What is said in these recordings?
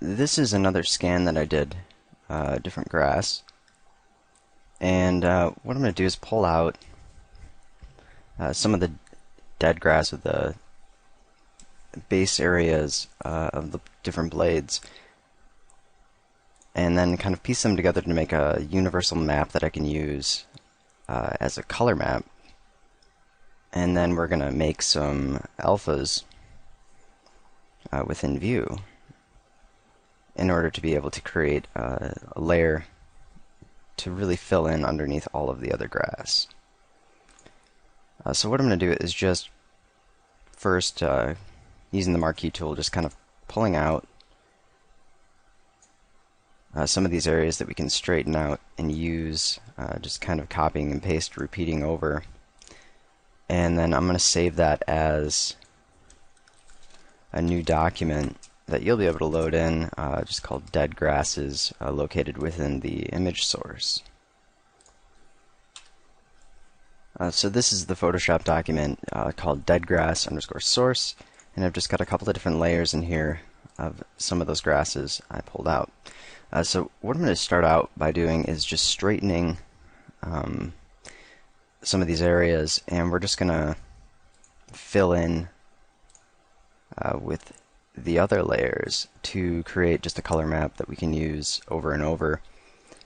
This is another scan that I did, different grass. And what I'm going to do is pull out some of the dead grass with the base areas of the different blades, and then kind of piece them together to make a universal map that I can use as a color map. And then we're going to make some alphas within view in order to be able to create a layer to really fill in underneath all of the other grass. So what I'm going to do is just first, using the marquee tool, just kind of pulling out some of these areas that we can straighten out and use, just kind of copying and paste, repeating over. And then I'm going to save that as a new document that you'll be able to load in, just called dead grasses, located within the image source. So this is the Photoshop document called deadgrass_source, and I've just got a couple of different layers in here of some of those grasses I pulled out. So what I'm going to start out by doing is just straightening some of these areas, and we're just going to fill in with the other layers to create just a color map that we can use over and over,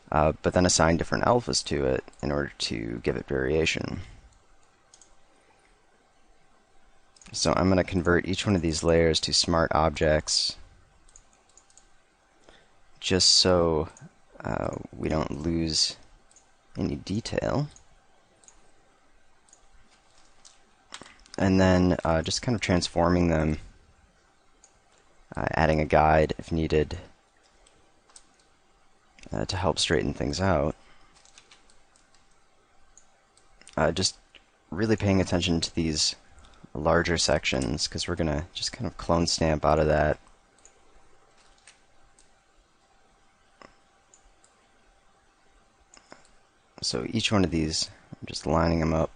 but then assign different alphas to it in order to give it variation. So I'm going to convert each one of these layers to smart objects just so we don't lose any detail. And then just kind of transforming them, adding a guide if needed to help straighten things out. Just really paying attention to these larger sections, because we're going to just kind of clone stamp out of that. So each one of these, I'm just lining them up,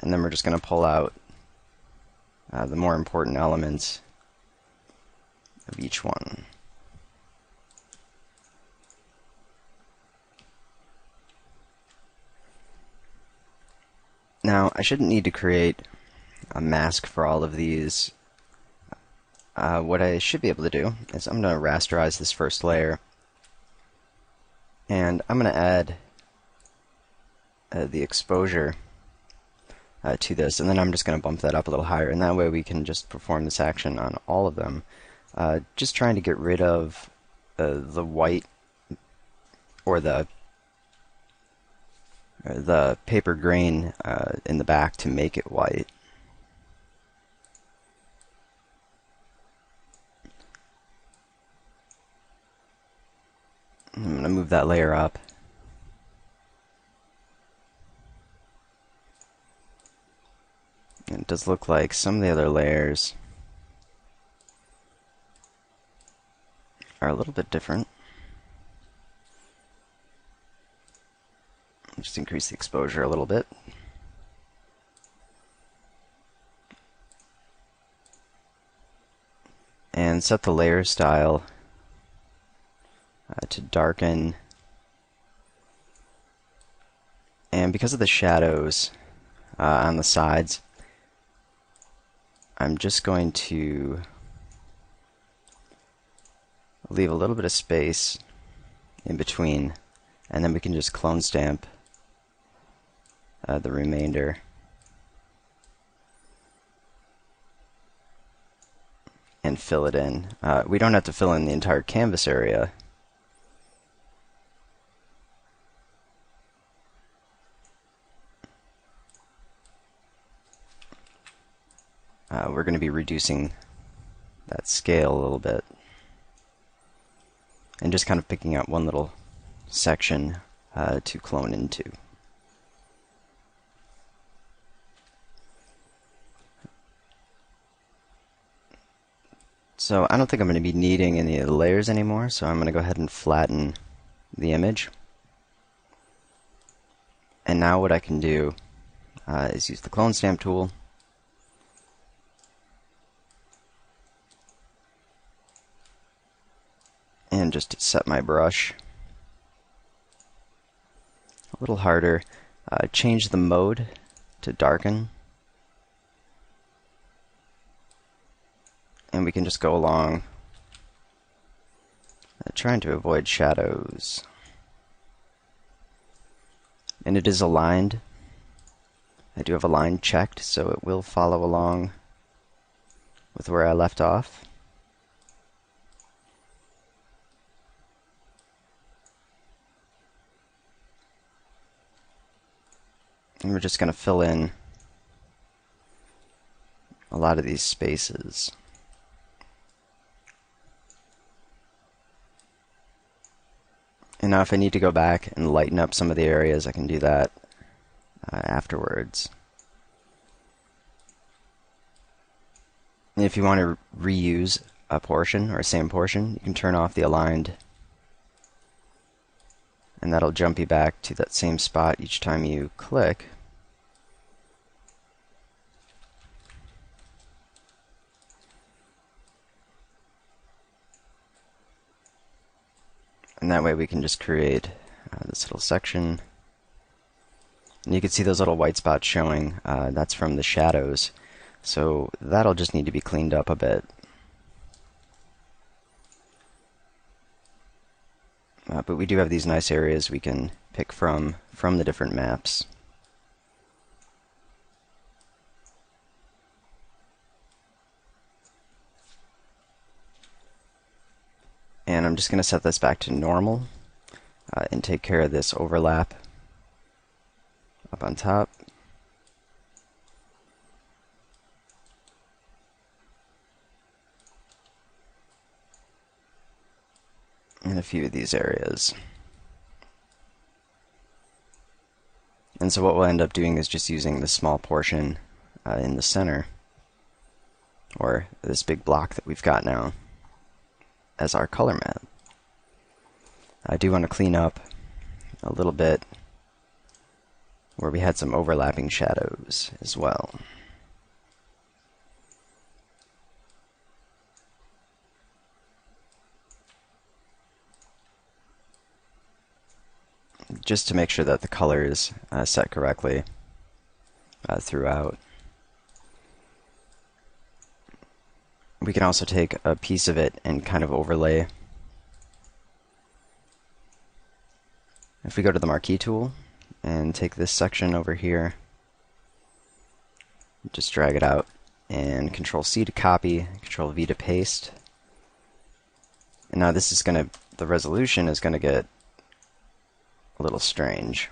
and then we're just going to pull out the more important elements of each one. Now, I shouldn't need to create a mask for all of these. What I should be able to do is I'm going to rasterize this first layer, and I'm going to add the exposure to this, and then I'm just going to bump that up a little higher, and that way we can just perform this action on all of them. Just trying to get rid of the white or the paper grain in the back to make it white. I'm going to move that layer up. It does look like some of the other layers are a little bit different. Just increase the exposure a little bit. And set the layer style to darken. And because of the shadows on the sides, I'm just going to leave a little bit of space in between, and then we can just clone stamp the remainder. And fill it in. We don't have to fill in the entire canvas area. We're going to be reducing that scale a little bit, and just kind of picking out one little section to clone into. So I don't think I'm going to be needing any of the layers anymore, so I'm going to go ahead and flatten the image. And now what I can do is use the clone stamp tool just set my brush a little harder. Change the mode to darken. And we can just go along trying to avoid shadows. And it is aligned. I do have a line checked, so it will follow along with where I left off. And we're just going to fill in a lot of these spaces. And now if I need to go back and lighten up some of the areas, I can do that afterwards. And if you want to reuse a portion or a same portion, you can turn off the aligned, and that'll jump you back to that same spot each time you click. And that way we can just create this little section. And you can see those little white spots showing. That's from the shadows. So that'll just need to be cleaned up a bit. But we do have these nice areas we can pick from the different maps. And I'm just going to set this back to normal and take care of this overlap up on top. And a few of these areas. And so what we'll end up doing is just using this small portion in the center, or this big block that we've got now, as our color map. I do want to clean up a little bit where we had some overlapping shadows as well. Just to make sure that the color is set correctly throughout. We can also take a piece of it and kind of overlay. If we go to the marquee tool and take this section over here, just drag it out, and Control C to copy, Control V to paste. And now this is going to, the resolution is going to get a little strange.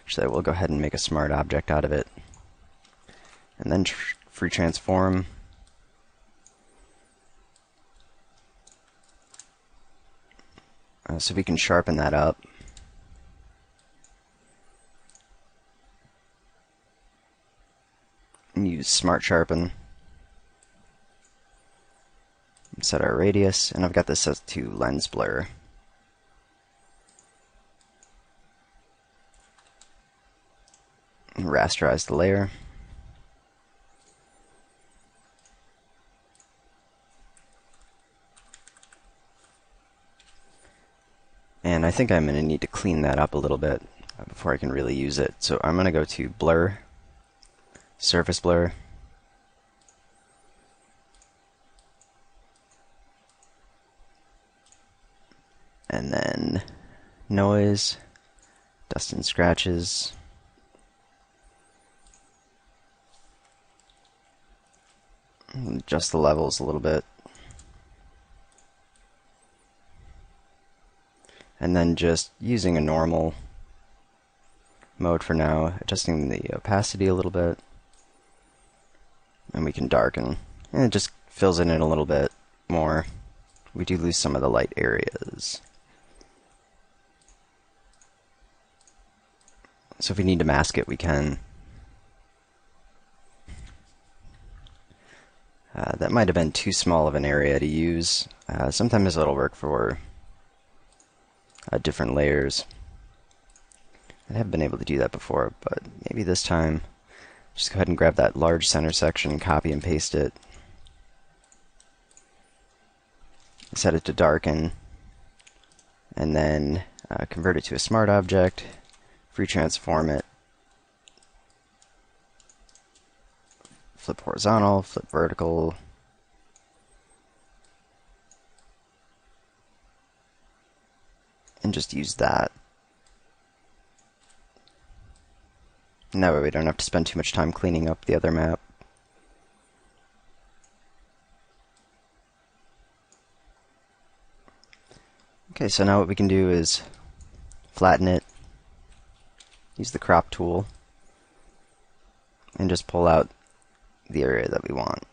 So we'll go ahead and make a smart object out of it. And then free transform. So we can sharpen that up. And use Smart Sharpen. Set our radius, and I've got this set to Lens Blur. And rasterize the layer. And I think I'm going to need to clean that up a little bit before I can really use it. So I'm going to go to Blur, Surface Blur, and then Noise, Dust and Scratches, adjust the levels a little bit. And then just using a normal mode for now, adjusting the opacity a little bit. And we can darken. And it just fills it in a little bit more. We do lose some of the light areas. So if we need to mask it, we can. That might have been too small of an area to use. Sometimes it'll work for different layers. I have been able to do that before, but maybe this time just go ahead and grab that large center section, copy and paste it, set it to darken, and then convert it to a smart object, free transform it, flip horizontal, flip vertical, and just use that. And that way we don't have to spend too much time cleaning up the other map. Okay, so now what we can do is flatten it, use the crop tool, and just pull out the area that we want.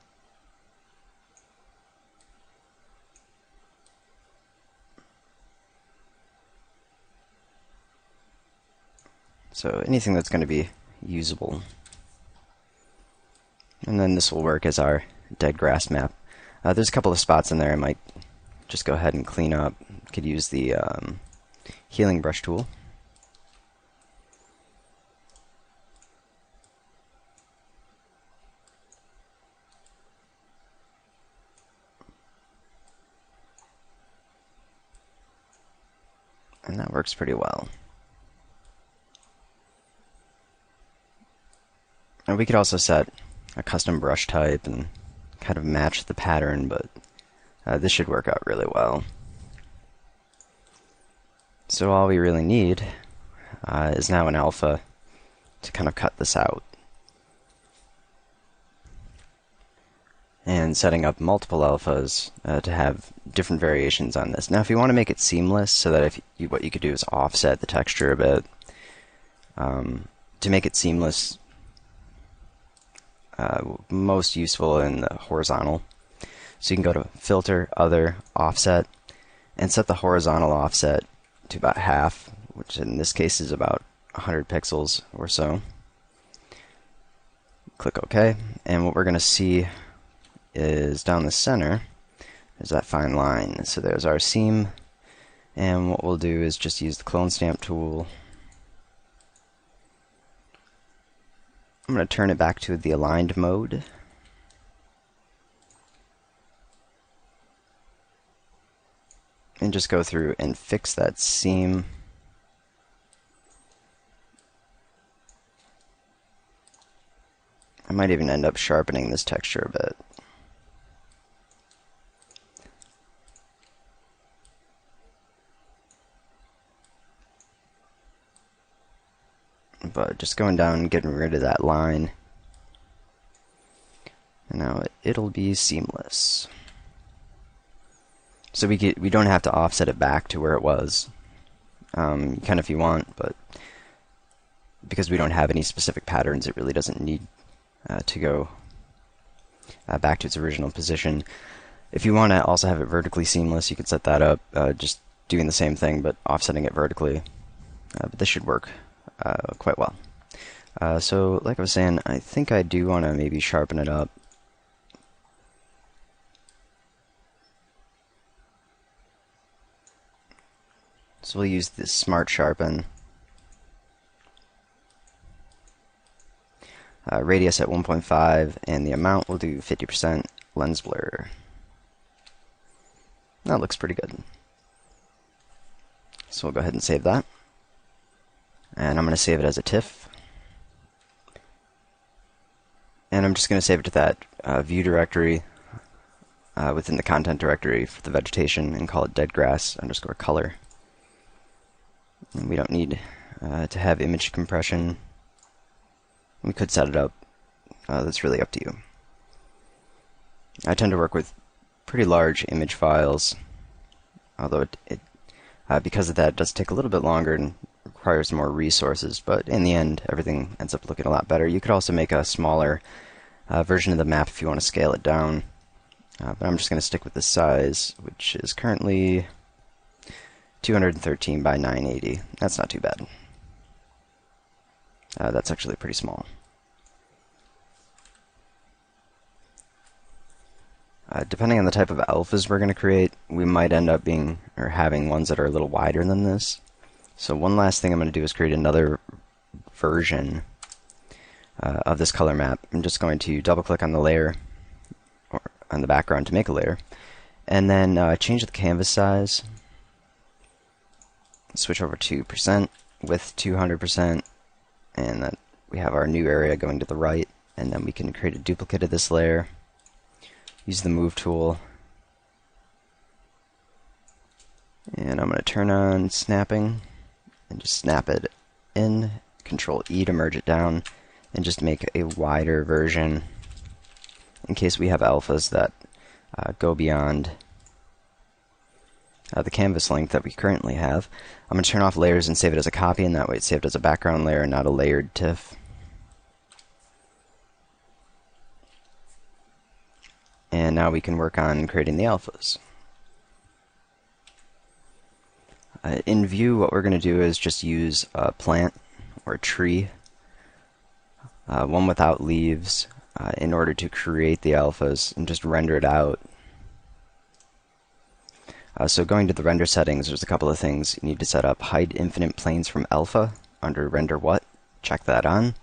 So anything that's going to be usable. And then this will work as our dead grass map. There's a couple of spots in there I might just go ahead and clean up. Could use the healing brush tool. And that works pretty well. And we could also set a custom brush type and kind of match the pattern, but this should work out really well. So all we really need is now an alpha to kind of cut this out. And setting up multiple alphas to have different variations on this. Now if you want to make it seamless, so that what you could do is offset the texture a bit, to make it seamless, most useful in the horizontal. So you can go to Filter, Other, Offset, and set the horizontal offset to about half, which in this case is about 100 pixels or so. Click OK, and what we're going to see is down the center is that fine line. So there's our seam, and what we'll do is just use the clone stamp tool. I'm going to turn it back to the aligned mode. And just go through and fix that seam. I might even end up sharpening this texture a bit. But just going down and getting rid of that line. And now it'll be seamless. So we don't have to offset it back to where it was. You can if you want, but because we don't have any specific patterns, it really doesn't need to go back to its original position. If you want to also have it vertically seamless, you could set that up, just doing the same thing but offsetting it vertically. But this should work quite well. So like I was saying, I think I do want to maybe sharpen it up. So we'll use this Smart Sharpen. Radius at 1.5, and the amount we'll do 50% lens blur. That looks pretty good. So we'll go ahead and save that. And I'm going to save it as a TIFF. And I'm just going to save it to that view directory within the content directory for the vegetation and call it deadgrass_color. And we don't need to have image compression. We could set it up. That's really up to you. I tend to work with pretty large image files, although because of that, it does take a little bit longer and requires more resources, but in the end, everything ends up looking a lot better. You could also make a smaller version of the map if you want to scale it down, but I'm just going to stick with the size, which is currently 213 by 980. That's not too bad. That's actually pretty small. Depending on the type of alphas we're going to create, we might end up having ones that are a little wider than this. So one last thing I'm going to do is create another version of this color map. I'm just going to double click on the layer, or on the background to make a layer, and then change the canvas size Switch over to percent with 200%, and then we have our new area going to the right, and then we can create a duplicate of this layer, use the move tool, and I'm going to turn on snapping and just snap it in, Control E to merge it down, and just make a wider version in case we have alphas that go beyond the canvas length that we currently have. I'm going to turn off layers and save it as a copy, and that way it's saved as a background layer and not a layered TIFF. And now we can work on creating the alphas. In view, what we're going to do is just use a plant or a tree, one without leaves, in order to create the alphas and just render it out. So going to the render settings, there's a couple of things you need to set up. Hide infinite planes from alpha under render what. Check that on.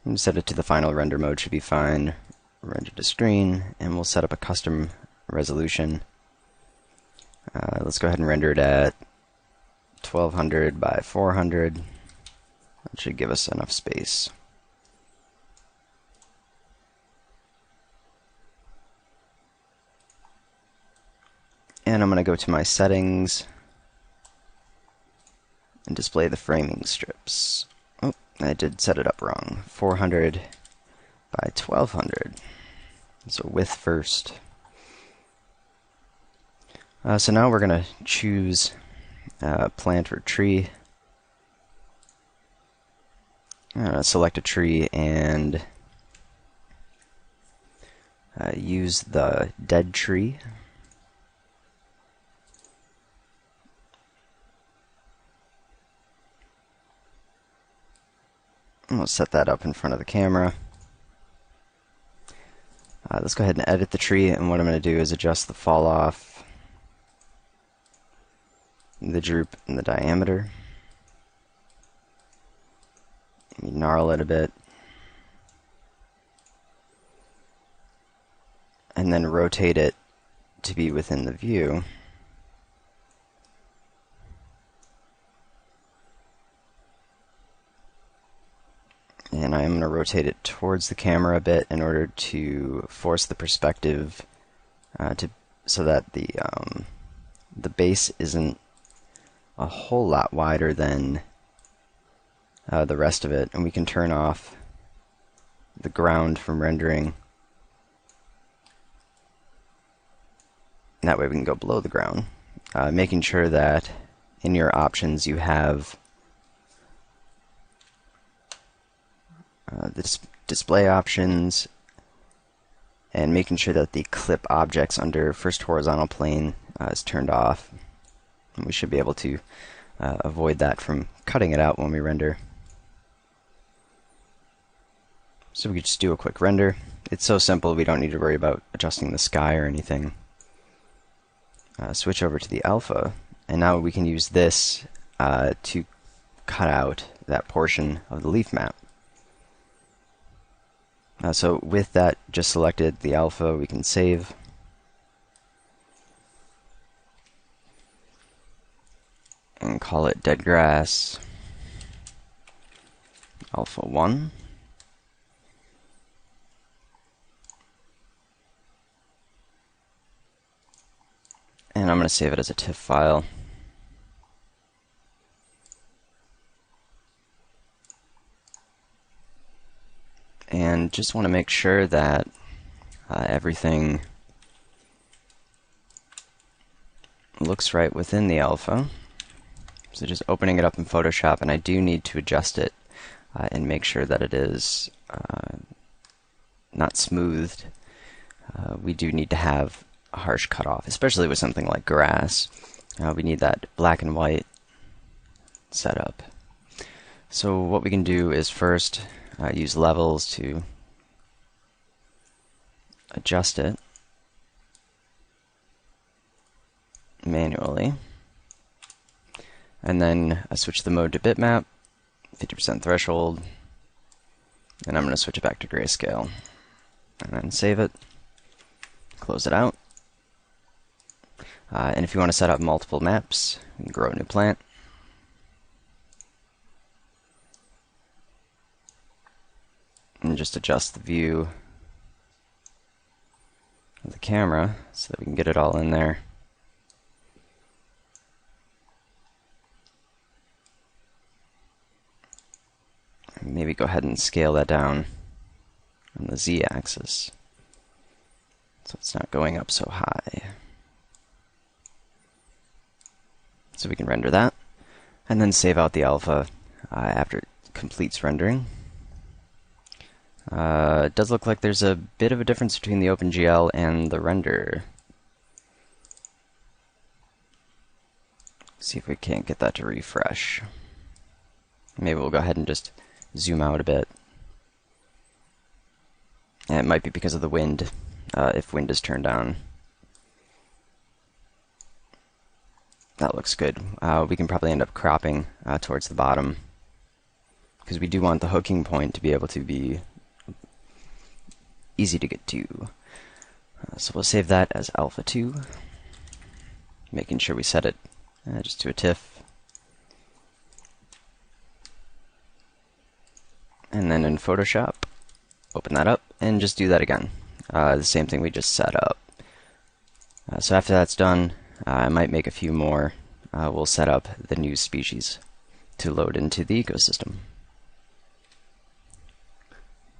And set it to the final render mode, should be fine. Render to screen, and we'll set up a custom resolution. Let's go ahead and render it at 1200 by 400. That should give us enough space. And I'm going to go to my settings and display the framing strips. Oh, I did set it up wrong. 400 by 1200. So width first. So now we're going to choose plant or tree. Select a tree and use the dead tree. And we'll set that up in front of the camera. Let's go ahead and edit the tree, and what I'm going to do is adjust the fall off, the droop, and the diameter. Gnarl it a bit. And then rotate it to be within the view. And I'm going to rotate it towards the camera a bit in order to force the perspective so that the base isn't a whole lot wider than the rest of it. And we can turn off the ground from rendering. And that way we can go below the ground. Making sure that in your options you have the display options, and making sure that the clip objects under first horizontal plane is turned off. And we should be able to avoid that from cutting it out when we render. So we could just do a quick render. It's so simple we don't need to worry about adjusting the sky or anything. Switch over to the alpha, and now we can use this to cut out that portion of the leaf map. So with that just selected, the alpha, we can save. And call it Dead Grass Alpha 1. And I'm going to save it as a TIFF file. And just want to make sure that everything looks right within the alpha. So just opening it up in Photoshop, and I do need to adjust it and make sure that it is not smoothed. We do need to have a harsh cutoff, especially with something like grass. We need that black and white setup. So what we can do is first use levels to adjust it manually, and then I switch the mode to bitmap, 50% threshold, and I'm going to switch it back to grayscale, and then save it, close it out. And if you want to set up multiple maps, you can grow a new plant. And just adjust the view of the camera so that we can get it all in there. Maybe go ahead and scale that down on the Z-axis so it's not going up so high. So we can render that, and then save out the alpha after it completes rendering. It does look like there's a bit of a difference between the OpenGL and the render. See if we can't get that to refresh. Maybe we'll go ahead and just zoom out a bit. And it might be because of the wind, if wind is turned on. That looks good. We can probably end up cropping towards the bottom, because we do want the hooking point to be able to be easy to get to. So we'll save that as alpha 2, making sure we set it just to a TIFF. And then in Photoshop, open that up and just do that again. The same thing we just set up. So after that's done, I might make a few more. We'll set up the new species to load into the ecosystem.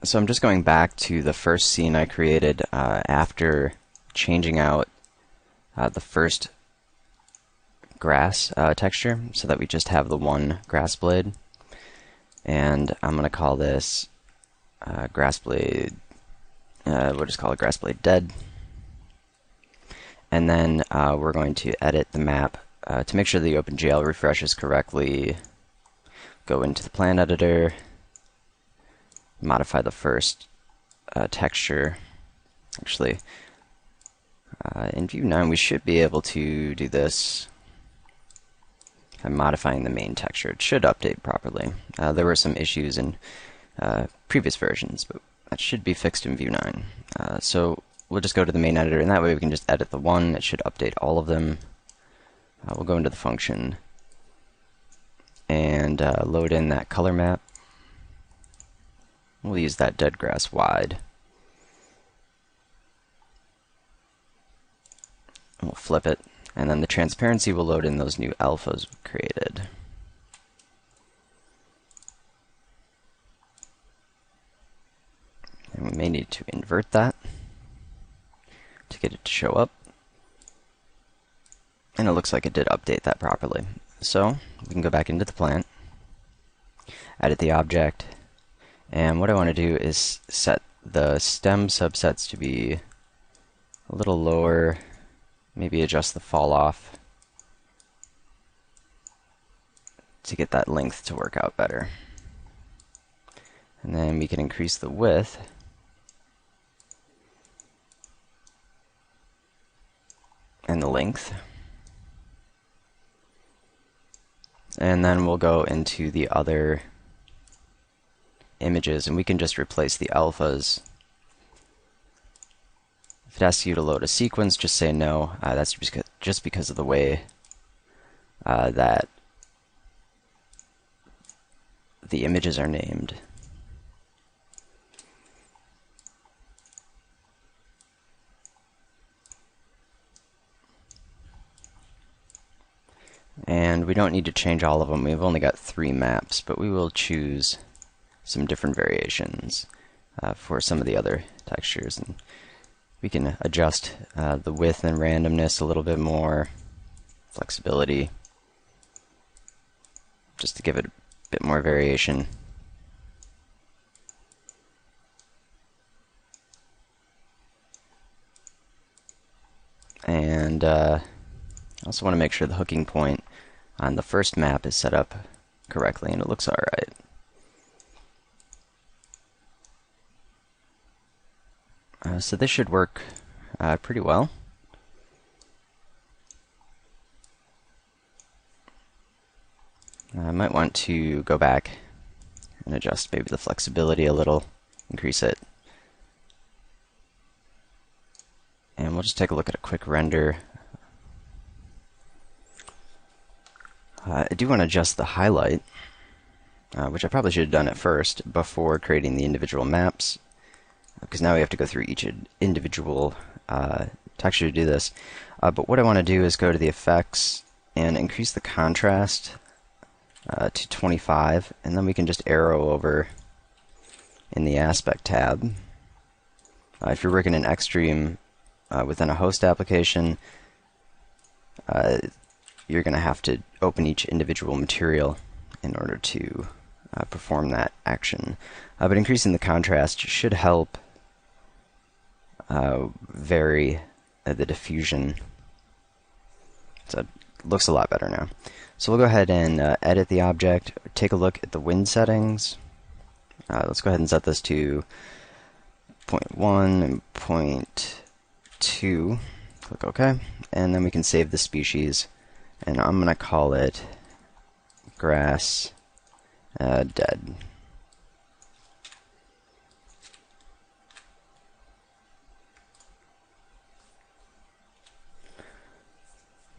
So I'm just going back to the first scene I created after changing out the first grass texture so that we just have the one grass blade. And I'm going to call this grass blade, we'll just call it grass blade dead. And then we're going to edit the map to make sure the OpenGL refreshes correctly. Go into the plant editor, modify the first texture. Actually, in View 9 we should be able to do this. I'm modifying the main texture. It should update properly. There were some issues in previous versions, but that should be fixed in View 9. So we'll just go to the main editor, and that way we can just edit the one. It should update all of them. We'll go into the function and load in that color map. We'll use that dead grass wide. And we'll flip it, and then the transparency will load in those new alphas we created. And we may need to invert that to get it to show up. And it looks like it did update that properly. So we can go back into the plant, edit the object, and what I want to do is set the stem subsets to be a little lower, maybe adjust the fall off to get that length to work out better. And then we can increase the width and the length. And then we'll go into the other images, and we can just replace the alphas. If it asks you to load a sequence, just say no. That's just because of the way that the images are named. And we don't need to change all of them. We've only got 3 maps, but we will choose some different variations for some of the other textures. And we can adjust the width and randomness a little bit more, flexibility, just to give it a bit more variation. And I also want to make sure the hooking point on the first map is set up correctly, and it looks alright. So this should work pretty well. I might want to go back and adjust maybe the flexibility a little, increase it. And we'll just take a look at a quick render I do want to adjust the highlight, which I probably should have done at first before creating the individual maps, because now we have to go through each individual texture to do this. But what I want to do is go to the effects and increase the contrast to 25, and then we can just arrow over in the aspect tab. If you're working in Xtreme within a host application, you're going to have to open each individual material in order to perform that action. But increasing the contrast should help vary the diffusion. So it looks a lot better now. So we'll go ahead and edit the object, take a look at the wind settings. Let's go ahead and set this to 0.1 and 0.2. Click OK, and then we can save the species, and I'm going to call it grass dead.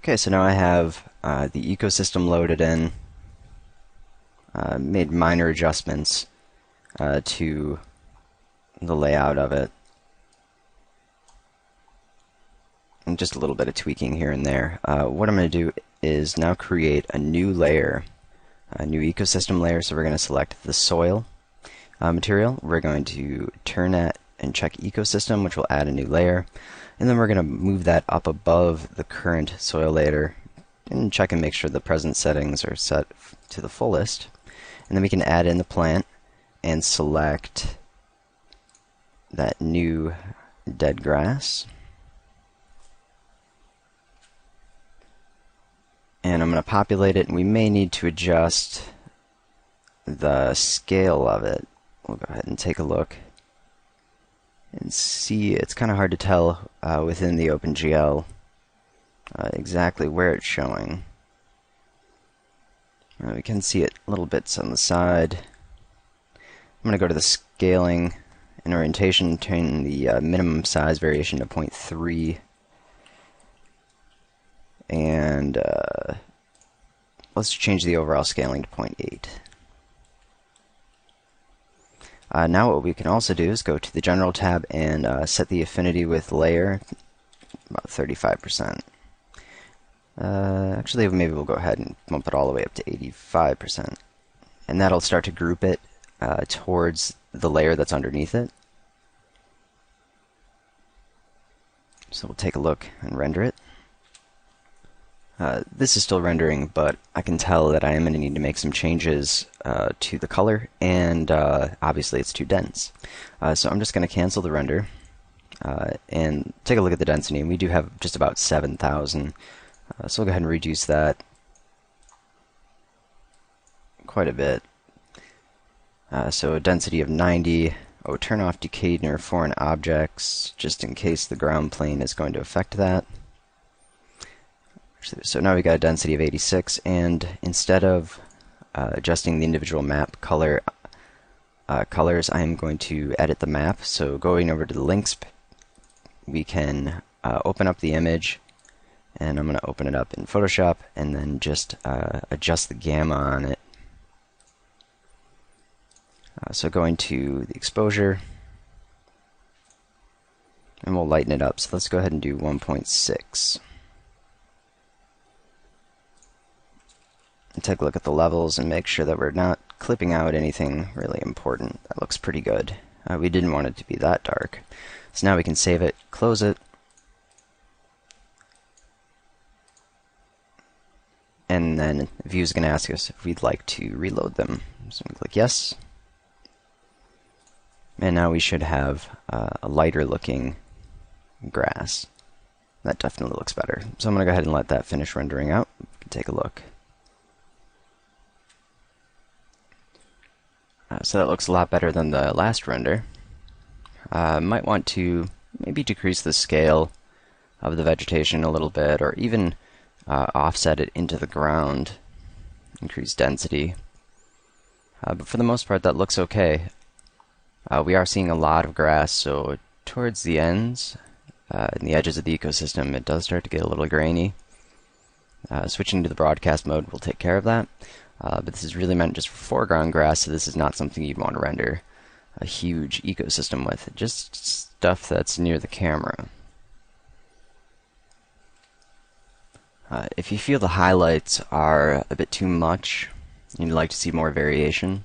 Okay, so now I have the ecosystem loaded in, made minor adjustments to the layout of it, and just a little bit of tweaking here and there. What I'm going to do is now create a new layer, a new ecosystem layer. So we're going to select the soil material. We're going to turn that and check ecosystem, which will add a new layer. And then we're going to move that up above the current soil layer and check and make sure the present settings are set to the fullest. And then we can add in the plant and select that new dead grass. And I'm going to populate it, and we may need to adjust the scale of it. We'll go ahead and take a look and see. It's kind of hard to tell within the OpenGL exactly where it's showing. We can see it little bits on the side. I'm going to go to the scaling and orientation, turn the minimum size variation to 0.3, and let's change the overall scaling to 0.8. Now what we can also do is go to the General tab and set the affinity with layer about 35%. Actually, maybe we'll go ahead and bump it all the way up to 85%. And that'll start to group it towards the layer that's underneath it. So we'll take a look and render it. This is still rendering, but I can tell that I am going to need to make some changes to the color, and obviously it's too dense. So I'm just going to cancel the render and take a look at the density, and we do have just about 7,000. So we'll go ahead and reduce that quite a bit. So a density of 90. Oh, turn off decayed near foreign objects, just in case the ground plane is going to affect that. So now we got a density of 86, and instead of adjusting the individual map colors, I am going to edit the map. So going over to the links, we can open up the image, and I'm going to open it up in Photoshop and then just adjust the gamma on it. So going to the exposure, and we'll lighten it up. So let's go ahead and do 1.6. And take a look at the levels and make sure that we're not clipping out anything really important. That looks pretty good. We didn't want it to be that dark. So now we can save it, close it, and then View is going to ask us if we'd like to reload them. So we click yes. And now we should have a lighter looking grass. That definitely looks better. So I'm going to go ahead and let that finish rendering out. We can take a look. So that looks a lot better than the last render. Might want to maybe decrease the scale of the vegetation a little bit, or even offset it into the ground, increase density. But for the most part, that looks okay. We are seeing a lot of grass, so towards the ends and the edges of the ecosystem, it does start to get a little grainy. Switching to the broadcast mode will take care of that, but this is really meant just for foreground grass, so this is not something you'd want to render a huge ecosystem with, just stuff that's near the camera. If you feel the highlights are a bit too much, and you'd like to see more variation,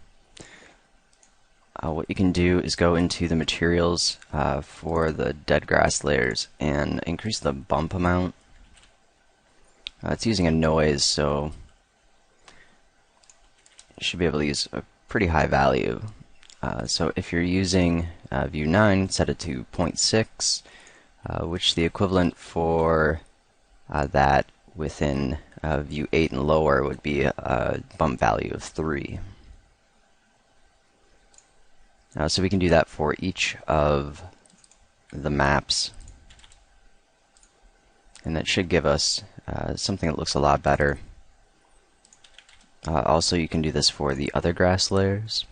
what you can do is go into the materials for the dead grass layers and increase the bump amount. It's using a noise, so you should be able to use a pretty high value. So if you're using view 9, set it to 0.6, which the equivalent for that within view 8 and lower would be a bump value of 3. So we can do that for each of the maps, and that should give us something that looks a lot better. Also, you can do this for the other grass layers,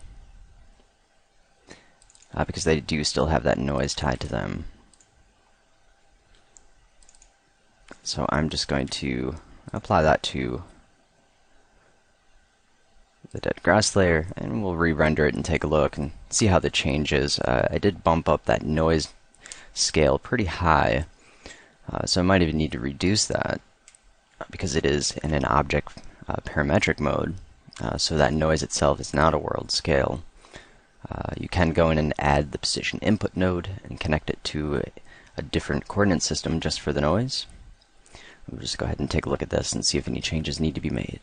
because they do still have that noise tied to them. So I'm just going to apply that to the dead grass layer, and we'll re-render it and take a look and see how the change is. I did bump up that noise scale pretty high, so I might even need to reduce that because it is in an object parametric mode, so that noise itself is not a world scale. You can go in and add the position input node and connect it to a different coordinate system just for the noise. We'll just go ahead and take a look at this and see if any changes need to be made.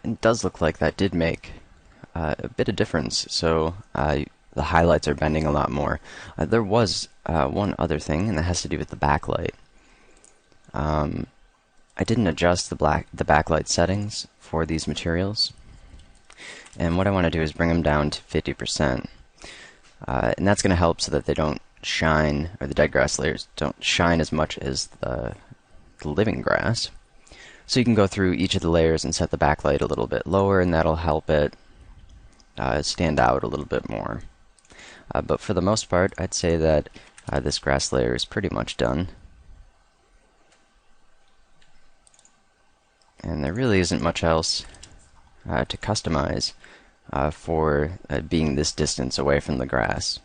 It does look like that did make a bit of difference, so the highlights are bending a lot more. There was one other thing, and that has to do with the backlight. I didn't adjust the backlight settings for these materials, and what I want to do is bring them down to 50%, and that's going to help so that they don't shine, or the dead grass layers don't shine as much as the living grass. So you can go through each of the layers and set the backlight a little bit lower, and that'll help it stand out a little bit more. But for the most part, I'd say that this grass layer is pretty much done. And there really isn't much else to customize for being this distance away from the grass.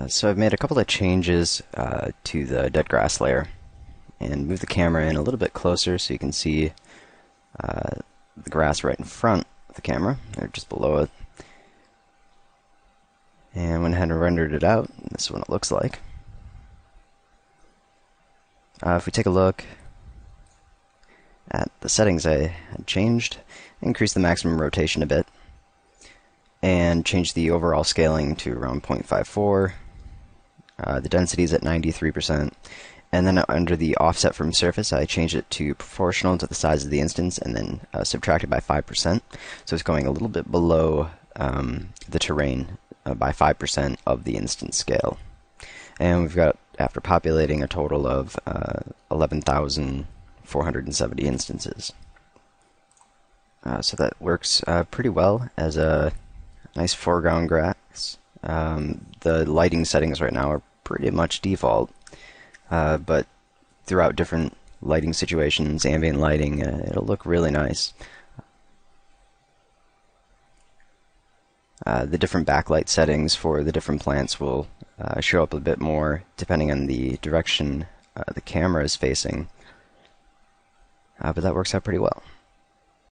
So I've made a couple of changes to the dead grass layer and moved the camera in a little bit closer so you can see the grass right in front of the camera, or just below it. And went ahead and rendered it out. This is what it looks like. If we take a look at the settings I had changed, increased the maximum rotation a bit, and changed the overall scaling to around 0.54. The density is at 93%. And then under the offset from surface, I changed it to proportional to the size of the instance, and then subtracted by 5%. So it's going a little bit below the terrain by 5% of the instance scale. And we've got, after populating, a total of 11,470 instances. So that works pretty well as a nice foreground grass. The lighting settings right now are pretty much default, but throughout different lighting situations, ambient lighting, it'll look really nice. The different backlight settings for the different plants will show up a bit more depending on the direction the camera is facing, but that works out pretty well.